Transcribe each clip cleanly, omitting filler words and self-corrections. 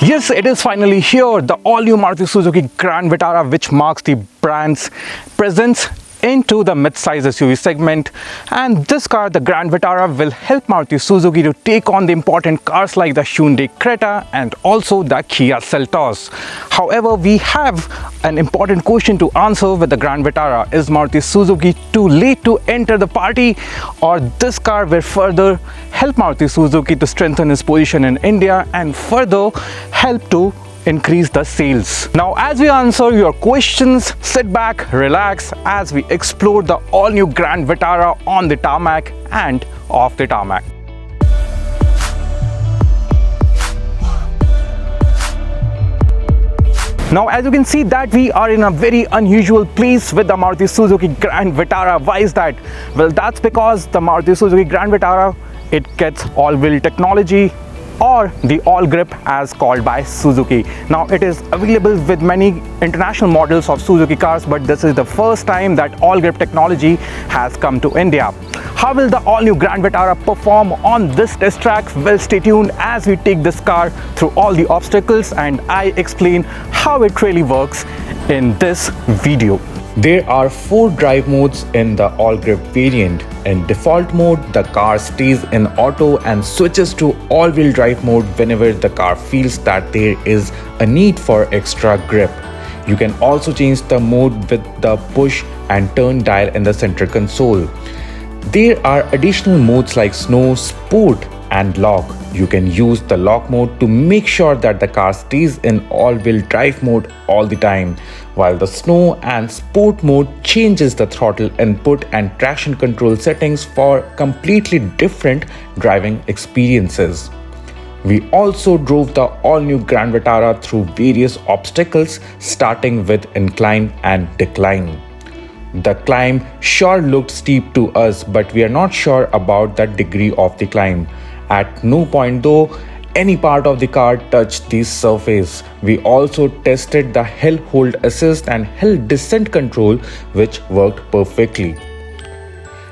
Yes, it is finally here, the all-new Maruti Suzuki Grand Vitara, which marks the brand's presence into the mid-size SUV segment. And this car, the Grand Vitara, will help Maruti Suzuki to take on the important cars like the Hyundai Creta and also the Kia Seltos. However, we have an important question to answer with the Grand Vitara. Is Maruti Suzuki too late to enter the party, or this car will further help Maruti Suzuki to strengthen its position in India and further help to increase the sales? Now, as we answer your questions, sit back, relax as we explore the all-new Grand Vitara on the tarmac and off the tarmac. Now, as you can see that we are in a very unusual place with the Maruti Suzuki Grand Vitara. Why is that? Well, that's because the Maruti Suzuki Grand Vitara, it gets all-wheel technology, or the all grip as called by Suzuki. Now, it is available with many international models of Suzuki cars, but this is the first time that all grip technology has come to India. How will the all new Grand Vitara perform on this test track? Well, stay tuned as we take this car through all the obstacles and I explain how it really works in this video. There are 4 drive modes in the all-grip variant. In default mode, the car stays in auto and switches to all-wheel drive mode whenever the car feels that there is a need for extra grip. You can also change the mode with the push and turn dial in the center console. There are additional modes like Snow, Sport and Lock. You can use the lock mode to make sure that the car stays in all-wheel drive mode all the time, while the Snow and Sport mode changes the throttle input and traction control settings for completely different driving experiences. We also drove the all-new Grand Vitara through various obstacles, starting with incline and decline. The climb sure looked steep to us, but we are not sure about the degree of the climb. At no point though any part of the car touched the surface. We also tested the hill hold assist and hill descent control, which worked perfectly.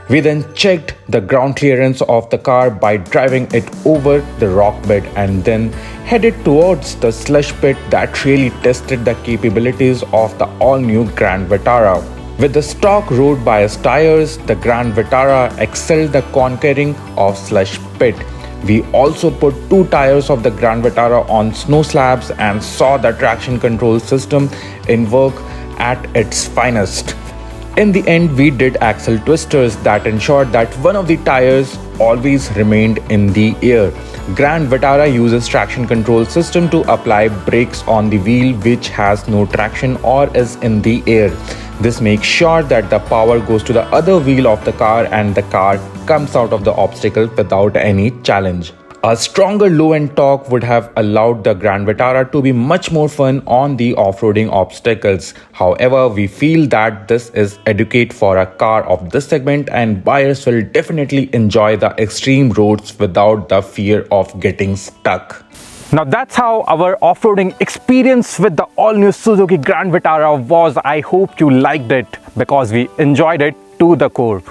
We then checked the ground clearance of the car by driving it over the rock bed and then headed towards the slush pit that really tested the capabilities of the all-new Grand Vitara. With the stock road bias tires, the Grand Vitara excelled the conquering of slush pit. We also put 2 tires of the Grand Vitara on snow slabs and saw the traction control system in work at its finest. In the end, we did axle twisters that ensured that one of the tires always remained in the air. Grand Vitara uses traction control system to apply brakes on the wheel which has no traction or is in the air. This makes sure that the power goes to the other wheel of the car and the car comes out of the obstacle without any challenge. A stronger low-end torque would have allowed the Grand Vitara to be much more fun on the off-roading obstacles. However, we feel that this is adequate for a car of this segment and buyers will definitely enjoy the extreme roads without the fear of getting stuck. Now, that's how our off-roading experience with the all-new Suzuki Grand Vitara was. I hope you liked it because we enjoyed it to the core.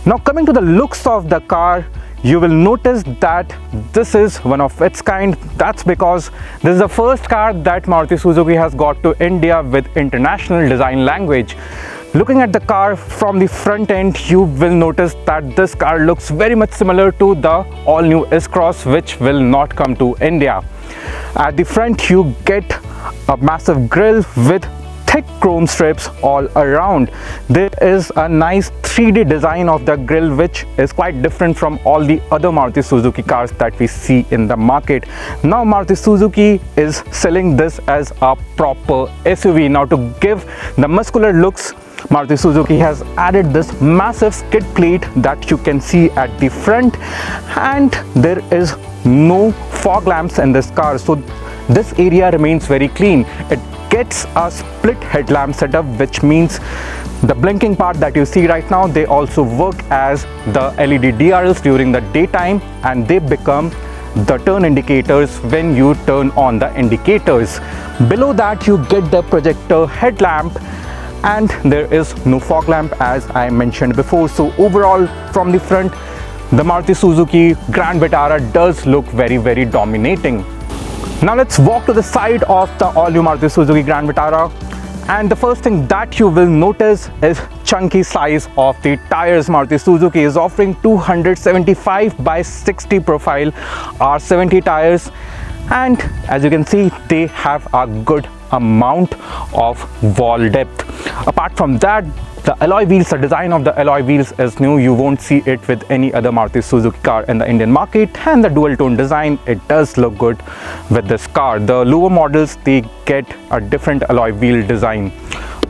Now, coming to the looks of the car, you will notice that this is one of its kind. That's because this is the first car that Maruti Suzuki has got to India with international design language. Looking at the car from the front end, you will notice that this car looks very much similar to the all-new S-Cross, which will not come to India. At the front, you get a massive grille with thick chrome strips all around. There is a nice 3D design of the grille, which is quite different from all the other Maruti Suzuki cars that we see in the market. Now, Maruti Suzuki is selling this as a proper SUV. Now, to give the muscular looks, Maruti Suzuki has added this massive skid plate that you can see at the front, and there is no fog lamps in this car, so this area remains very clean. It gets a split headlamp setup, which means the blinking part that you see right now, they also work as the LED DRLs during the daytime and they become the turn indicators when you turn on the indicators. Below that, you get the projector headlamp and there is no fog lamp as I mentioned before. So overall, from the front, the Maruti Suzuki Grand Vitara does look very dominating. Now let's walk to the side of the all-new Maruti Suzuki Grand Vitara. And the first thing that you will notice is chunky size of the tires. Maruti Suzuki is offering 275 by 60 profile R70 tires, and as you can see, they have a good amount of wall depth. Apart from that, the alloy wheels, the design of the alloy wheels is new. You won't see it with any other Maruti Suzuki car in the Indian market, and the dual tone design, it does look good with this car. The lower models, they get a different alloy wheel design.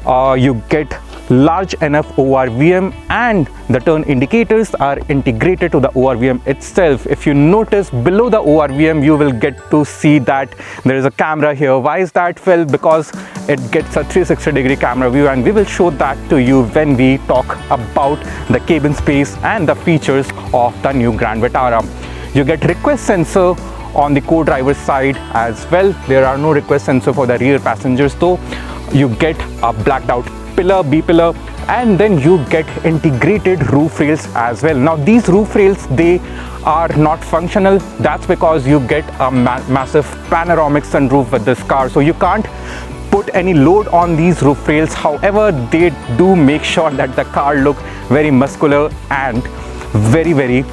You get large enough ORVM, and the turn indicators are integrated to the ORVM itself. If you notice below the ORVM, you will get to see that there is a camera here. Why is that? Well, because it gets a 360-degree camera view, and we will show that to you when we talk about the cabin space and the features of the new Grand Vitara. You get request sensor on the co-driver side as well. There are no request sensor for the rear passengers though. You get a blacked out pillar, B pillar, and then you get integrated roof rails as well. Now these roof rails, they are not functional. That's because you get a massive panoramic sunroof with this car, so you can't put any load on these roof rails. However, they do make sure that the car look very muscular and very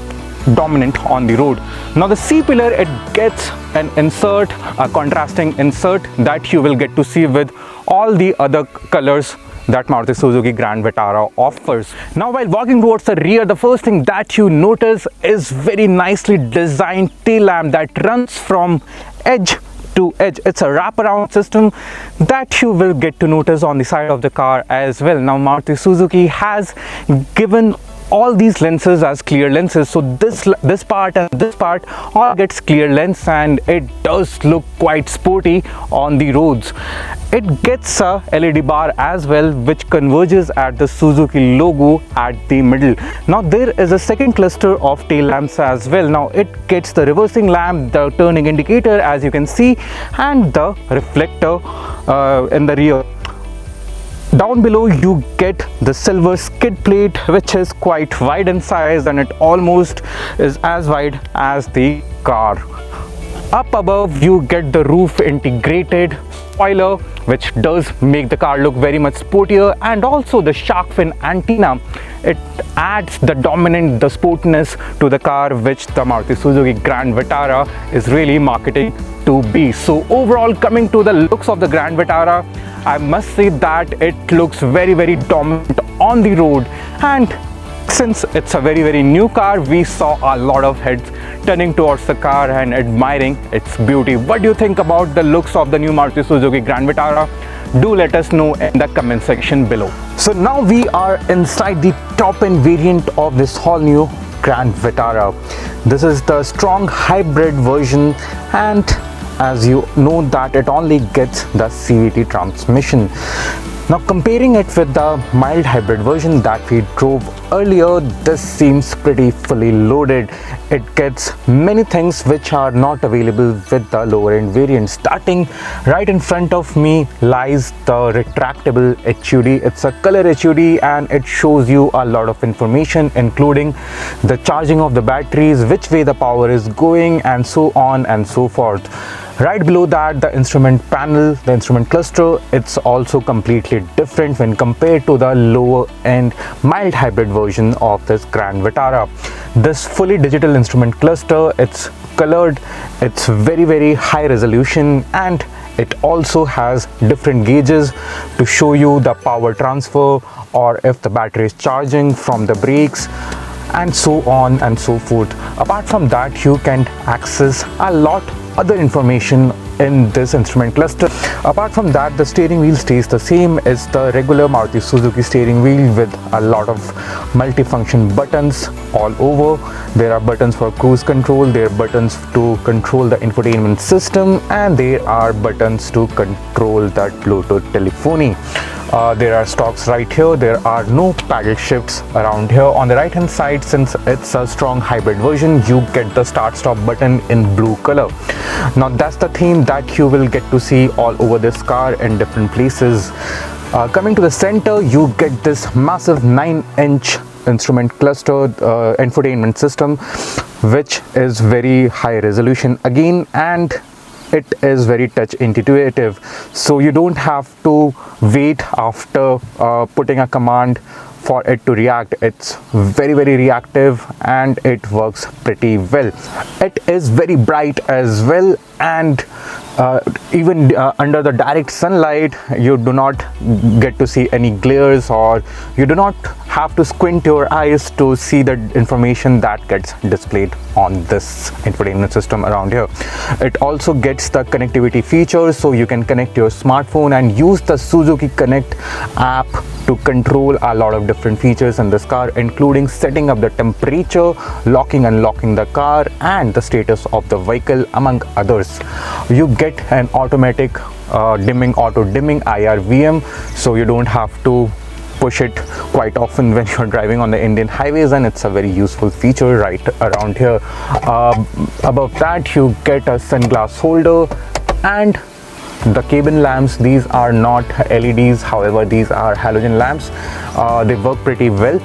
dominant on the road. Now the C pillar, it gets an insert, a contrasting insert that you will get to see with all the other colors that Maruti Suzuki Grand Vitara offers. Now while walking towards the rear, the first thing that you notice is very nicely designed tail lamp that runs from edge to edge. It's a wraparound system that you will get to notice on the side of the car as well. Now Maruti Suzuki has given all these lenses as clear lenses, so this part and this part all gets clear lens, and it does look quite sporty on the roads. It gets a LED bar as well, which converges at the Suzuki logo at the middle. Now there is a second cluster of tail lamps as well. Now it gets the reversing lamp, the turning indicator as you can see, and the reflector in the rear. Down below you get the silver skid plate, which is quite wide in size, and it almost is as wide as the car. Up above you get the roof integrated spoiler, which does make the car look very much sportier, and also the shark fin antenna. It adds the dominant, the sportiness to the car, which the Maruti Suzuki Grand Vitara is really marketing to be. So overall, coming to the looks of the Grand Vitara, I must say that it looks very dominant on the road, and since it's a very new car, we saw a lot of heads turning towards the car and admiring its beauty. What do you think about the looks of the new Maruti Suzuki Grand Vitara? Do let us know in the comment section below. So now we are inside the top end variant of this whole new Grand Vitara. This is the strong hybrid version, and as you know that it only gets the CVT transmission. Now comparing it with the mild hybrid version that we drove earlier, this seems pretty fully loaded. It gets many things which are not available with the lower end variant. Starting right in front of me lies the retractable HUD. It's a color HUD, and it shows you a lot of information, including the charging of the batteries, which way the power is going, and so on and so forth. Right below that, the instrument panel, the instrument cluster, it's also completely different when compared to the lower end mild hybrid version of this Grand Vitara. This fully digital instrument cluster, it's colored, it's very high resolution, and it also has different gauges to show you the power transfer, or if the battery is charging from the brakes, and so on and so forth. Apart from that, you can access a lot other information in this instrument cluster. Apart from that, the steering wheel stays the same as the regular Maruti Suzuki steering wheel, with a lot of multifunction buttons all over. There are buttons for cruise control, there are buttons to control the infotainment system, and there are buttons to control that Bluetooth telephony. There are stocks right here. There are no paddle shifts around here. On the right hand side, since it's a strong hybrid version, you get the start stop button in blue color. Now that's the theme that you will get to see all over this car in different places. Coming to the center, you get this massive 9-inch instrument cluster infotainment system, which is very high resolution again, and it is very touch intuitive, so you don't have to wait after putting a command for it to react. It's very reactive and it works pretty well. It is very bright as well, and even under the direct sunlight you do not get to see any glares, or you do not have to squint your eyes to see the information that gets displayed on this infotainment system around here. It also gets the connectivity feature, so you can connect your smartphone and use the Suzuki Connect app to control a lot of different features in this car, including setting up the temperature, locking and unlocking the car, and the status of the vehicle, among others. You get an automatic auto dimming IRVM, so you don't have to push it quite often when you're driving on the Indian highways, and it's a very useful feature right around here. Above that you get a sunglass holder, and the cabin lamps, these are not LEDs, however these are halogen lamps. They work pretty well.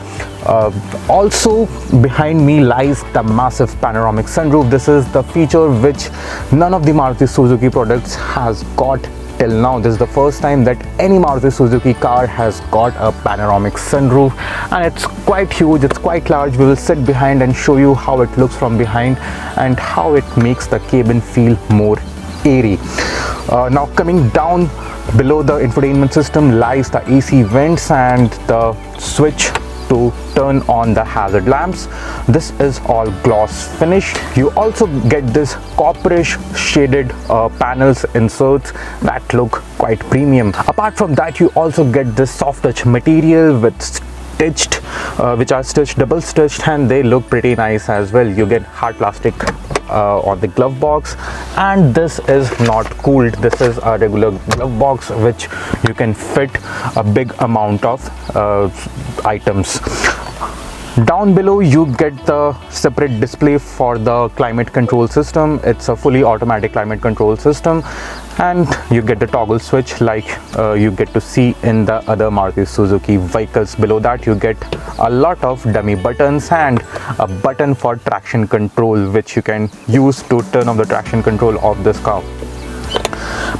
Also behind me lies the massive panoramic sunroof. This is the feature which none of the Maruti Suzuki products has got till now. This is the first time that any Maruti Suzuki car has got a panoramic sunroof, and it's quite huge, it's quite large. We will sit behind and show you how it looks from behind and how it makes the cabin feel more airy. Now coming down below the infotainment system lies the AC vents and the switch to turn on the hazard lamps. This is all gloss finish. You also get this copperish shaded panels inserts that look quite premium. Apart from that, you also get this soft touch material with stitched which are double stitched, and they look pretty nice as well. You get hard plastic on the glove box, and this is not cooled. This is a regular glove box which you can fit a big amount of items. Down below you get the separate display for the climate control system. It's a fully automatic climate control system, and you get the toggle switch like you get to see in the other Maruti Suzuki vehicles. Below that you get a lot of dummy buttons and a button for traction control, which you can use to turn off the traction control of this car.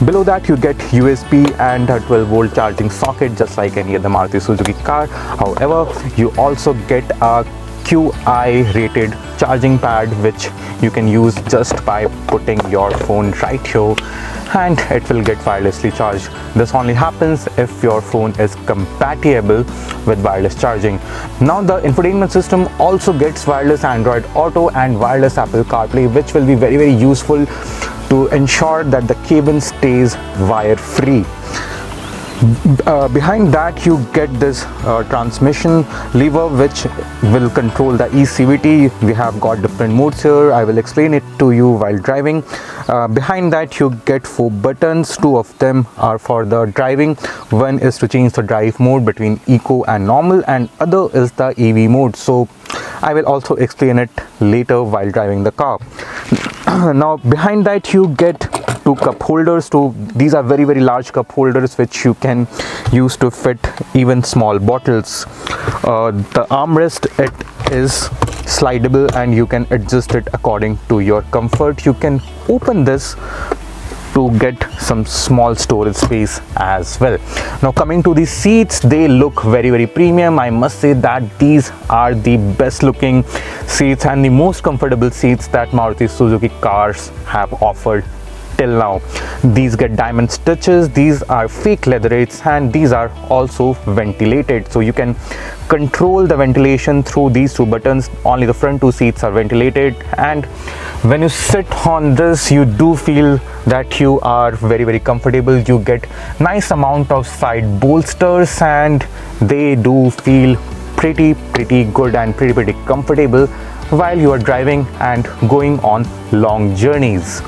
Below that you get USB and a 12-volt charging socket, just like any other Maruti Suzuki car. However, you also get a QI rated charging pad, which you can use just by putting your phone right here, and it will get wirelessly charged. This only happens if your phone is compatible with wireless charging. Now the infotainment system also gets wireless Android Auto and wireless Apple CarPlay, which will be very useful to ensure that the cabin stays wire free. Behind that you get this transmission lever which will control the ECVT. We have got different modes here. I will explain it to you while driving. Behind that you get 4 buttons. 2 of them are for the driving. One is to change the drive mode between eco and normal, and other is the EV mode. So I will also explain it later while driving the car. Now behind that you get 2 cup holders. These are very large cup holders which you can use to fit even small bottles. The armrest, it is slidable and you can adjust it according to your comfort. You can open this to get some small storage space as well. Now coming to the seats, they look very premium. I must say that these are the best looking seats and the most comfortable seats that Maruti Suzuki cars have offered till now. These get diamond stitches, these are fake leatherates, and these are also ventilated, so you can control the ventilation through these 2 buttons. Only the front 2 seats are ventilated, and when you sit on this you do feel that you are very comfortable. You get nice amount of side bolsters and they do feel pretty good and pretty comfortable while you are driving and going on long journeys.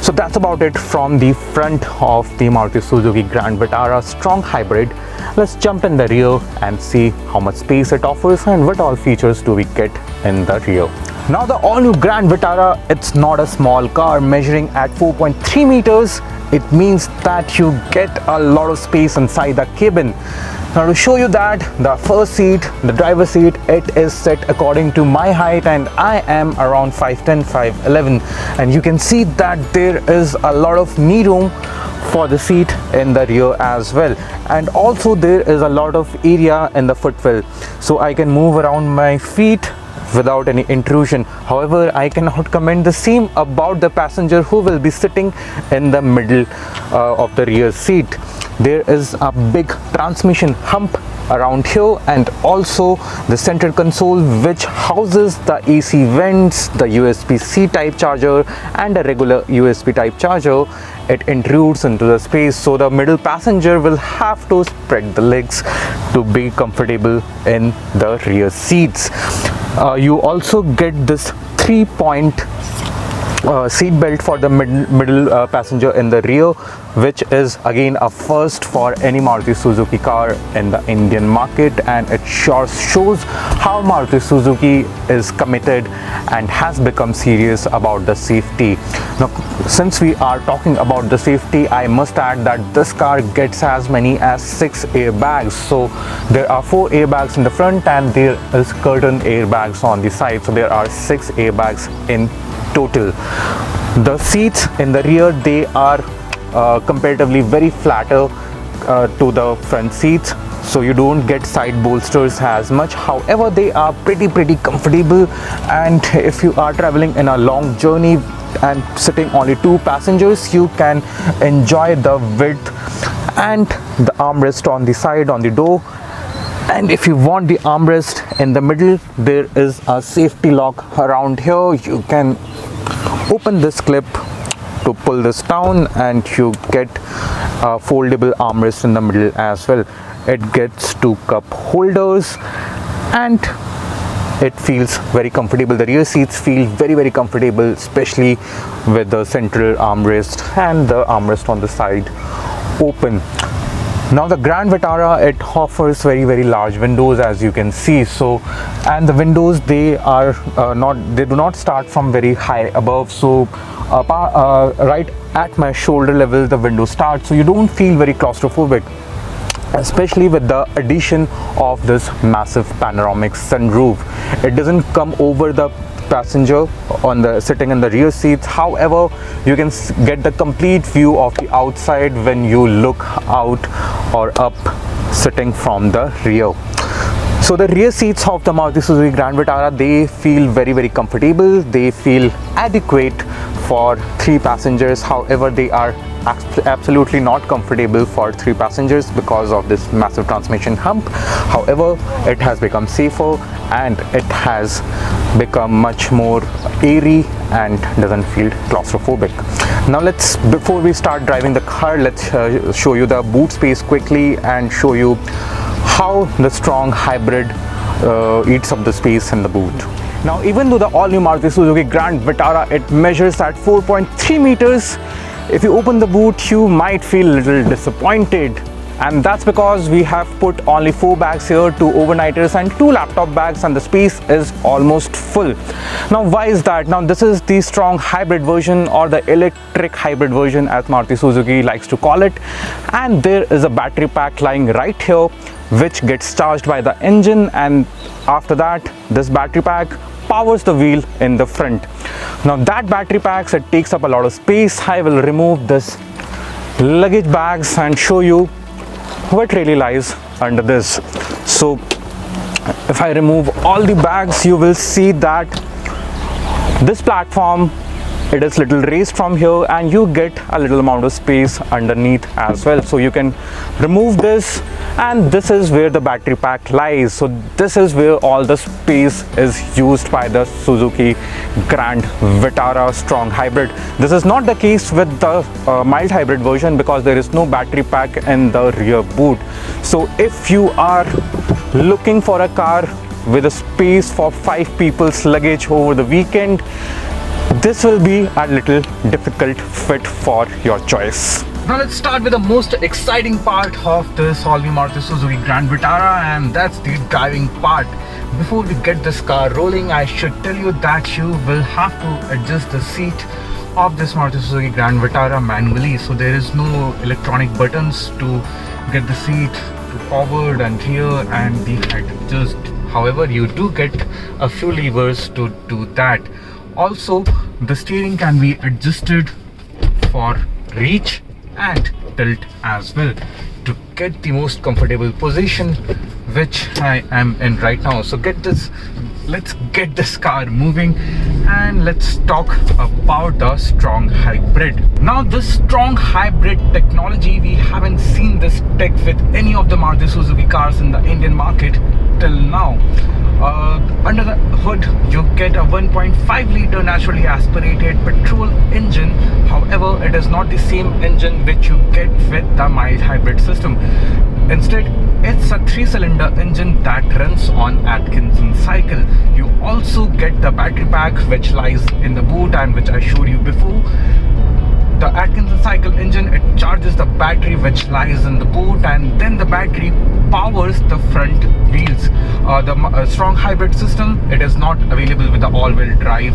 So that's about it from the front of the Maruti Suzuki Grand Vitara strong hybrid. Let's jump in the rear and see how much space it offers and what all features do we get in the rear. Now the all-new Grand Vitara, it's not a small car. Measuring at 4.3 meters, it means that you get a lot of space inside the cabin. Now to show you that, the first seat, the driver's seat, it is set according to my height, and I am around 5'10", 5'11", and you can see that there is a lot of knee room for the seat in the rear as well, and also there is a lot of area in the footwell, so I can move around my feet without any intrusion. However, I cannot comment the same about the passenger who will be sitting in the middle of the rear seat. There is a big transmission hump around here, and also the center console, which houses the AC vents, the USB-C type charger and a regular USB type charger. It intrudes into the space, so the middle passenger will have to spread the legs to be comfortable in the rear seats. You also get this 3-point seat belt for the middle passenger in the rear, which is again a first for any Maruti Suzuki car in the Indian market, and it sure shows how Maruti Suzuki is committed and has become serious about the safety. Now, since we are talking about the safety, I must add that this car gets as many as 6 airbags. So there are 4 airbags in the front and there is curtain airbags on the side, so there are 6 airbags in total. The seats in the rear, they are comparatively very flatter to the front seats, so you don't get side bolsters as much. However, they are pretty comfortable, and if you are traveling in a long journey and sitting only 2 passengers, you can enjoy the width and the armrest on the side on the door. And if you want the armrest in the middle, there is a safety lock around here. You can open this clip to pull this down, and you get a foldable armrest in the middle as well. It gets 2 cup holders and it feels very comfortable. The rear seats feel very comfortable, especially with the central armrest and the armrest on the side open. Now the Grand Vitara, it offers very large windows, as you can see. So, and the windows, they are they do not start from very high above. So right at my shoulder level the window starts, so you don't feel very claustrophobic, especially with the addition of this massive panoramic sunroof. It doesn't come over the passenger on the sitting in the rear seats. However, you can get the complete view of the outside when you look out or up sitting from the rear. So the rear seats of the Maruti Suzuki Grand Vitara, they feel very comfortable. They feel adequate for 3 passengers. However, they are absolutely not comfortable for 3 passengers because of this massive transmission hump. However, it has become safer and it has become much more airy and doesn't feel claustrophobic. Now before we start driving the car, let's show you the boot space quickly and show you how the strong hybrid eats up the space in the boot. Now, even though the all-new Maruti Suzuki Grand Vitara, it measures at 4.3 meters, if you open the boot, you might feel a little disappointed. And that's because we have put only 4 bags here, 2 overnighters and 2 laptop bags, and the space is almost full. Now, why is that? Now, this is the strong hybrid version, or the electric hybrid version as Maruti Suzuki likes to call it. And there is a battery pack lying right here, which gets charged by the engine, and after that, this battery pack powers the wheel in the front. Now that battery packs, it takes up a lot of space. I will remove this luggage bags and show you what really lies under this. So if I remove all the bags, you will see that this platform, it is little raised from here, and you get a little amount of space underneath as well. So you can remove this, and this is where the battery pack lies. So this is where all the space is used by the Suzuki Grand Vitara strong hybrid. This is not the case with the mild hybrid version, because there is no battery pack in the rear boot. So if you are looking for a car with a space for 5 people's luggage over the weekend, this will be a little difficult fit for your choice. Now let's start with the most exciting part of this all-new Maruti Suzuki Grand Vitara, and that's the driving part. Before we get this car rolling, I should tell you that you will have to adjust the seat of this Maruti Suzuki Grand Vitara manually. So there is no electronic buttons to get the seat to forward and rear and the head adjust. However, you do get a few levers to do that. Also, the steering can be adjusted for reach and tilt as well to get the most comfortable position, which I am in right now. So let's get this car moving and let's talk about the strong hybrid. Now this strong hybrid technology, we haven't seen this tech with any of the Maruti Suzuki cars in the Indian market till now. Under the hood you get a 1.5 liter naturally aspirated petrol engine. However, it is not the same engine which you get with the mild hybrid system. Instead, it's a 3-cylinder engine that runs on Atkinson cycle. You also get the battery pack which lies in the boot and which I showed you before. The Atkinson cycle engine, it charges the battery which lies in the boot, and then the battery powers the front wheels. The strong hybrid system, it is not available with the all-wheel drive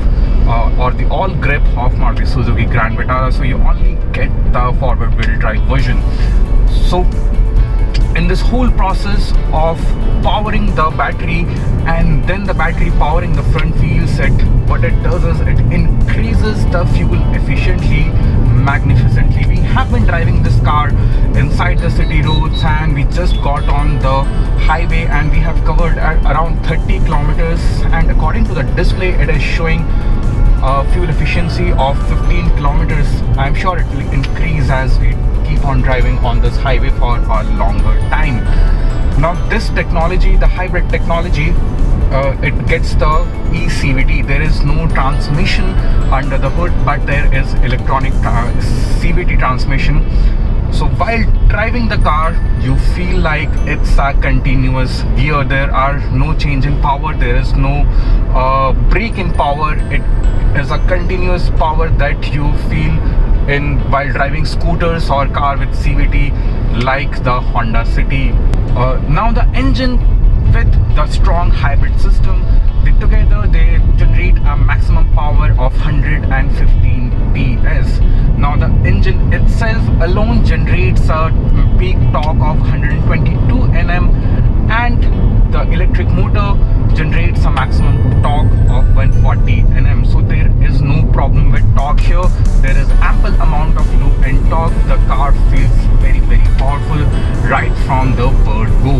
or the all-grip of Maruti Suzuki Grand Vitara, so you only get the forward-wheel drive version. So in this whole process of powering the battery and then the battery powering the front wheel set, what it does is it increases the fuel efficiency magnificently. We have been driving this car inside the city roads and we just got on the highway and we have covered around 30 kilometers, and according to the display it is showing fuel efficiency of 15 kilometers. I'm sure it will increase as we keep on driving on this highway for a longer time. Now this technology, the hybrid technology, it gets the eCVT. There is no transmission under the hood, but there is electronic CVT transmission. So while driving the car, you feel like it's a continuous gear. There are no change in power, there is no break in power. It is a continuous power that you feel in while driving scooters or car with CVT like the Honda City. Now the engine with the strong hybrid system, together they generate a maximum power of 115 PS. Now the engine itself alone generates a peak torque of 122 Nm, and the electric motor generates a maximum torque of 140 Nm. So there is no problem with torque here. There is ample amount of low end torque. The car feels very powerful right from the word go.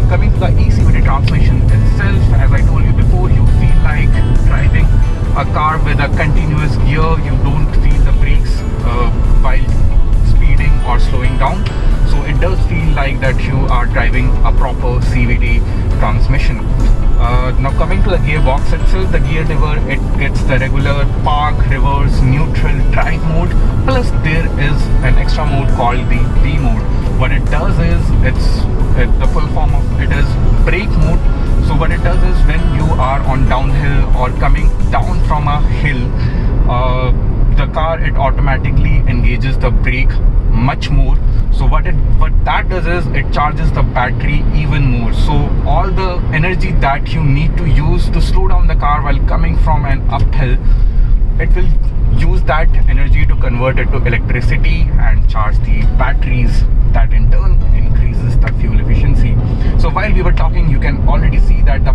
Coming to the eCVT transmission itself, as I told you before, you feel like driving a car with a continuous gear. You don't feel the brakes while speeding or slowing down. So it does feel like that you are driving a proper CVT transmission. Now coming to the gearbox itself, the gear lever, it gets the regular park, reverse, neutral, drive mode, plus there is an extra mode called the B mode. What it does is, the full form of it is brake mode. So what it does is, when you are on downhill or coming down from a hill, the car, it automatically engages the brake much more. So what that does is it charges the battery even more. So all the energy that you need to use to slow down the car while coming from an uphill, it will use that energy to convert it to electricity and charge the batteries. That in turn increases the fuel efficiency. So while we were talking, you can already see that the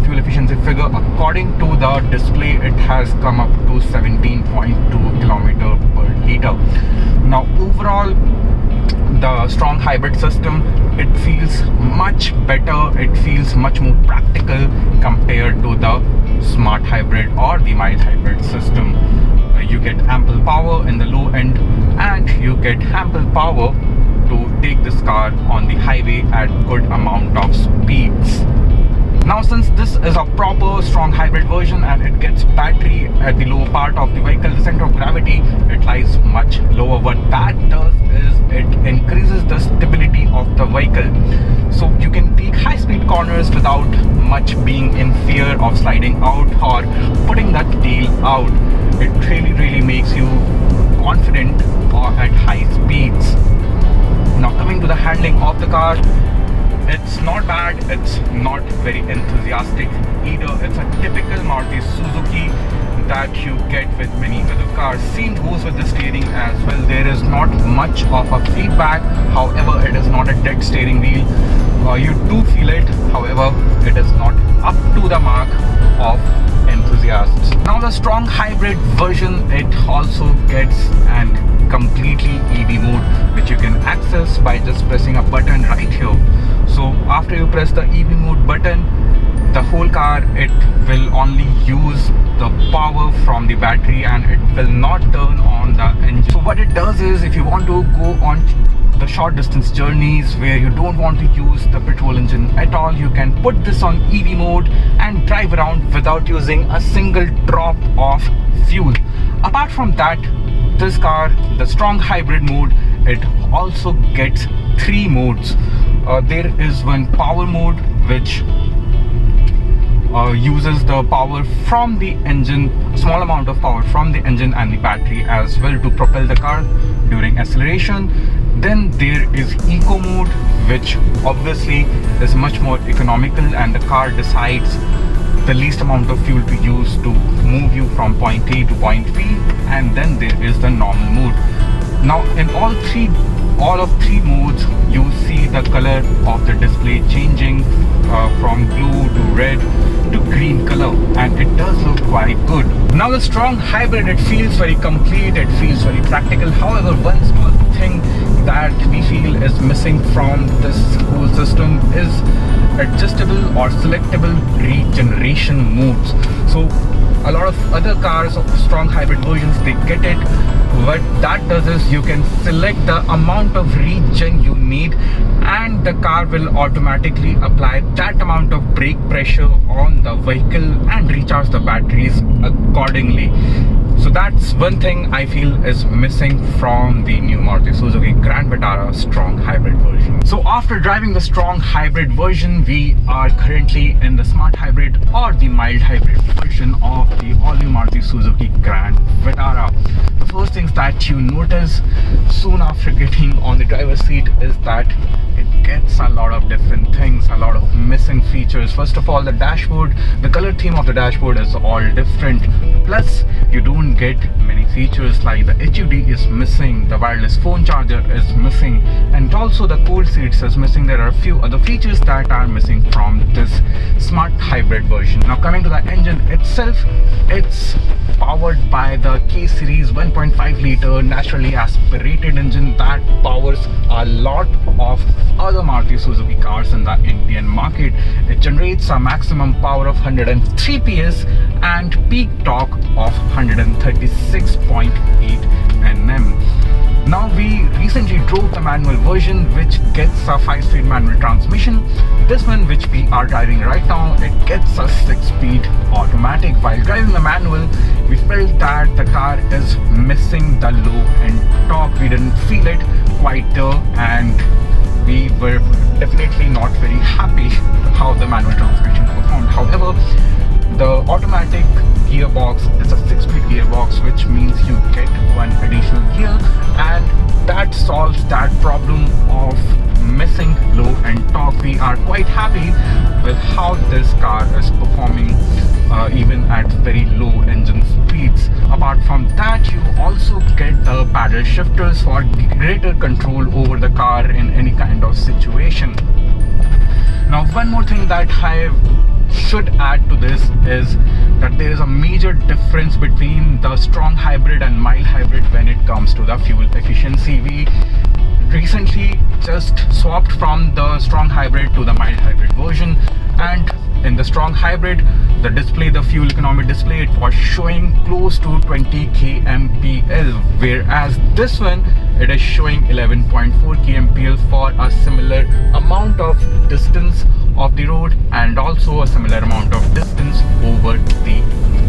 fuel efficiency figure, according to the display, it has come up to 17.2 km per liter. Now overall, the strong hybrid system, it feels much better, it feels much more practical compared to the smart hybrid or the mild hybrid system. You get ample power in the low end and you get ample power to take this car on the highway at good amount of speeds. Now since this is a proper strong hybrid version and it gets battery at the lower part of the vehicle, the center of gravity, it lies much lower. What that does is it increases the stability of the vehicle. So you can take high speed corners without much being in fear of sliding out or putting that tail out. It really makes you confident at high speeds. Now coming to the handling of the car, it's not bad, it's not very enthusiastic either. It's a typical Maruti Suzuki that you get with many other cars. Same goes with the steering as well. There is not much of a feedback, however it is not a dead steering wheel. You do feel it, however it is not up to the mark of enthusiasts. Now the strong hybrid version, it also gets an completely EV mode, which you can access by just pressing a button right here. So after you press the EV mode button, the whole car, it will only use the power from the battery and it will not turn on the engine. So what it does is, if you want to go on the short distance journeys where you don't want to use the petrol engine at all, you can put this on EV mode and drive around without using a single drop of fuel. Apart from that, this car, the strong hybrid mode, it also gets 3 modes. There is one power mode which uses the power from the engine, small amount of power from the engine and the battery as well to propel the car during acceleration. Then there is eco mode, which obviously is much more economical and the car decides the least amount of fuel to use to move you from point A to point B. And then there is the normal mode. Now in all of three modes, you see the color of the display changing from blue to red to green color, and it does look quite good. Now the strong hybrid, it feels very complete, it feels very practical. However, one small thing that we feel is missing from this whole system is adjustable or selectable regeneration modes. So a lot of other cars of strong hybrid versions, they get it. What that does is, you can select the amount of regen you need and the car will automatically apply that amount of brake pressure on the vehicle and recharge the batteries accordingly. So that's one thing I feel is missing from the new Maruti Suzuki Grand Vitara strong hybrid version. So after driving the strong hybrid version, we are currently in the smart hybrid or the mild hybrid version of the all-new Maruti Suzuki Grand Vitara. The first things that you notice soon after getting on the driver's seat is that it gets a lot of different things, a lot of missing features. First of all, the dashboard, the color theme of the dashboard is all different. Plus, you don't get many features like the HUD is missing, the wireless phone charger is missing, and also the cool seats is missing. There are a few other features that are missing from this smart hybrid version. Now coming to the engine itself, it's powered by the K series 1.5 liter naturally aspirated engine that powers a lot of other Maruti Suzuki cars in the Indian market. It generates a maximum power of 103 PS and peak torque of 136.8 Nm. Now we recently drove the manual version, which gets a 5-speed manual transmission. This one which we are driving right now, it gets a 6-speed automatic. While driving the manual, we felt that the car is missing the low end torque. We didn't feel it quite there, and we were definitely not very happy how the manual transmission performed. However, the automatic gearbox is a 6-speed gearbox, which means you get one additional gear, and that solves that problem of missing low end torque. We are quite happy with how this car is performing even at very low engine speeds. Apart from that, you also get the paddle shifters for greater control over the car in any kind of situation. Now one more thing that I should add to this is that there is a major difference between the strong hybrid and mild hybrid when it comes to the fuel efficiency. We recently just swapped from the strong hybrid to the mild hybrid version, and in the strong hybrid, the display, the fuel economy display, it was showing close to 20 kmpl, whereas this one, it is showing 11.4 kmpl for a similar amount of distance of the road and also a similar amount of distance over the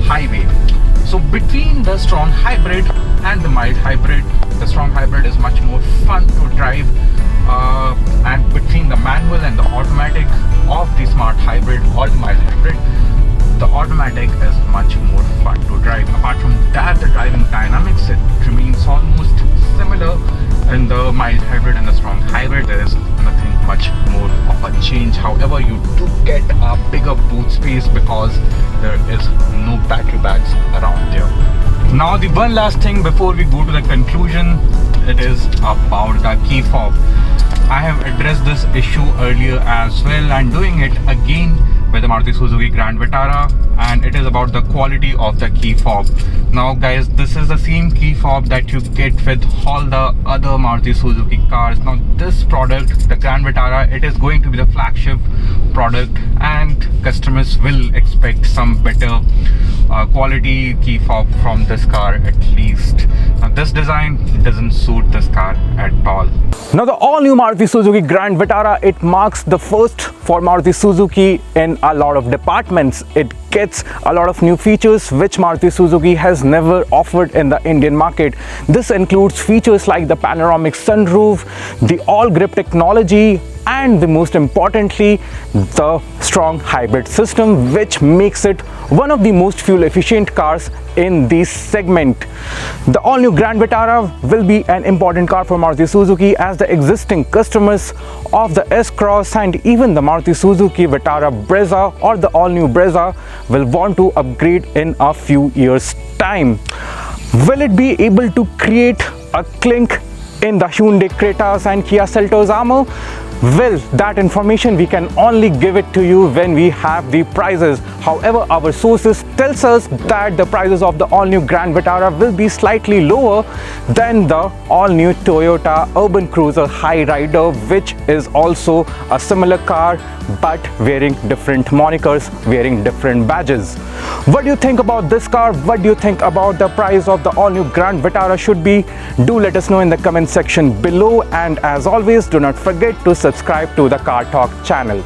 highway. So between the strong hybrid and the mild hybrid, the strong hybrid is much more fun to drive, and between the manual and the automatic of the smart hybrid or the mild hybrid, the automatic is much more fun to drive. Apart from that, the driving dynamics, it remains almost similar In the mild hybrid and the strong hybrid, there is nothing much more of a change. However, you do get a bigger boot space because there is no battery bags around there. Now the one last thing before we go to the conclusion, it is about the key fob. I have addressed this issue earlier as well and doing it again with the Maruti Suzuki Grand Vitara, and it is about the quality of the key fob. Now guys, this is the same key fob that you get with all the other Maruti Suzuki cars. Now this product, the Grand Vitara, it is going to be the flagship product and customers will expect some better quality key fob from this car at least. Now this design doesn't suit this car at all. Now the all new Maruti Suzuki Grand Vitara, it marks the first for Maruti Suzuki in a lot of departments. It gets a lot of new features which Maruti Suzuki has never offered in the Indian market. This includes features like the panoramic sunroof, the all grip technology, and the most importantly, the strong hybrid system, which makes it one of the most fuel efficient cars in this segment. The all new Grand Vitara will be an important car for Maruti Suzuki, as the existing customers of the S-Cross and even the Maruti Suzuki Vitara Brezza or the all new Brezza will want to upgrade in a few years time. Will it be able to create a clink in the Hyundai Creta's and Kia Seltos armor? Well, that information we can only give it to you when we have the prices. However, our sources tells us that the prices of the all-new Grand Vitara will be slightly lower than the all-new Toyota Urban Cruiser Hyryder, which is also a similar car but wearing different monikers, wearing different badges. What do you think about this car? What do you think about the price of the all-new Grand Vitara should be? Do let us know in the comment section below, and as always, do not forget to subscribe to the Car Talk channel.